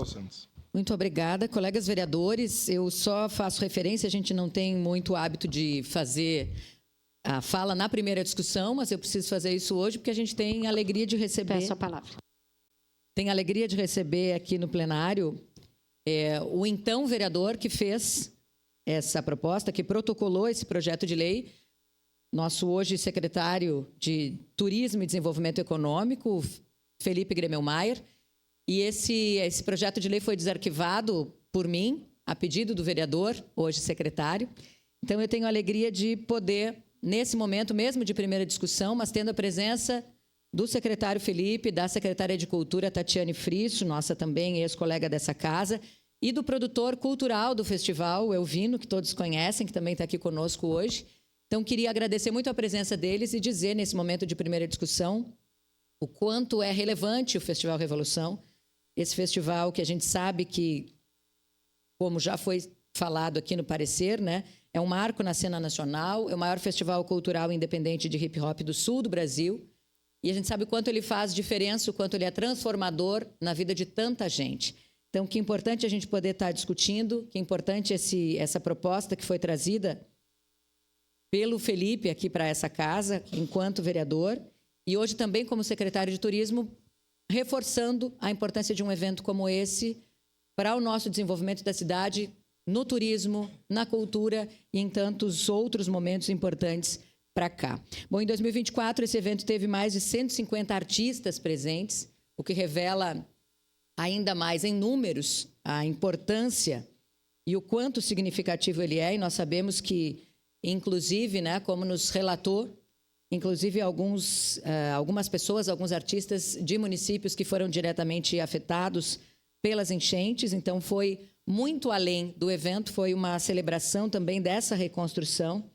Paula Santos. Muito obrigada. Colegas vereadores, eu só faço referência, a gente não tem muito hábito de fazer a fala na primeira discussão, mas eu preciso fazer isso hoje porque a gente tem a alegria de receber... Peço a palavra. Tem a alegria de receber aqui no plenário o então vereador que fez essa proposta, que protocolou esse projeto de lei, nosso hoje secretário de Turismo e Desenvolvimento Econômico, Felipe Gremelmaier, e esse projeto de lei foi desarquivado por mim, a pedido do vereador, hoje secretário. Então, eu tenho a alegria de poder, nesse momento mesmo de primeira discussão, mas tendo a presença do secretário Felipe, da secretária de Cultura, Tatiane Frisso, nossa também ex-colega dessa casa, e do produtor cultural do festival, Elvino, que todos conhecem, que também está aqui conosco hoje. Então, queria agradecer muito a presença deles e dizer, nesse momento de primeira discussão, o quanto é relevante o Festival Revolução, esse festival que a gente sabe que, como já foi falado aqui no parecer, né, é um marco na cena nacional, é o maior festival cultural independente de hip-hop do sul do Brasil, e a gente sabe o quanto ele faz diferença, o quanto ele é transformador na vida de tanta gente. Então, que importante a gente poder estar discutindo, que importante essa proposta que foi trazida pelo Felipe aqui para essa casa, enquanto vereador, e hoje também como secretário de Turismo, reforçando a importância de um evento como esse para o nosso desenvolvimento da cidade, no turismo, na cultura e em tantos outros momentos importantes para cá. Bom, em 2024, esse evento teve mais de 150 artistas presentes, o que revela ainda mais em números a importância e o quanto significativo ele é, e nós sabemos que, inclusive, né, como nos relatou, inclusive algumas pessoas, alguns artistas de municípios que foram diretamente afetados pelas enchentes, então foi muito além do evento, foi uma celebração também dessa reconstrução.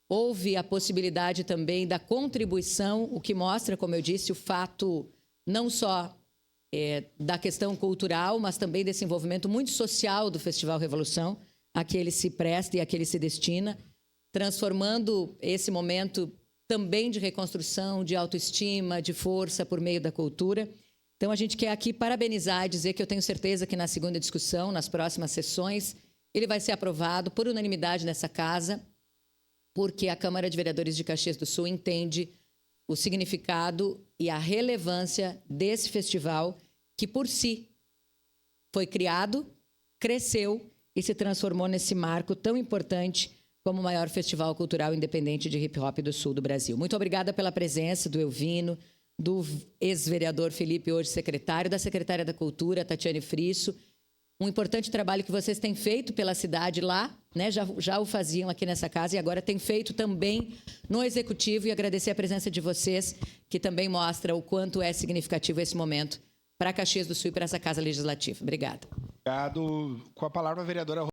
Houve a possibilidade também da contribuição, o que mostra, como eu disse, o fato não só da questão cultural, mas também desse envolvimento muito social do Festival Revolução, a que ele se presta e a que ele se destina, transformando esse momento também de reconstrução, de autoestima, de força por meio da cultura. Então, a gente quer aqui parabenizar e dizer que eu tenho certeza que na segunda discussão, nas próximas sessões, ele vai ser aprovado por unanimidade nessa casa, porque a Câmara de Vereadores de Caxias do Sul entende o significado e a relevância desse festival que, por si, foi criado, cresceu e se transformou nesse marco tão importante como o maior festival cultural independente de hip-hop do sul do Brasil. Muito obrigada pela presença do Elvino, do ex-vereador Felipe, hoje secretário, da secretária da Cultura, Tatiane Frisso. Um importante trabalho que vocês têm feito pela cidade lá, né? Já o faziam aqui nessa casa e agora têm feito também no Executivo, e agradecer a presença de vocês, que também mostra o quanto é significativo esse momento para Caxias do Sul e para essa Casa Legislativa. Obrigada. Obrigado. Com a palavra, a vereadora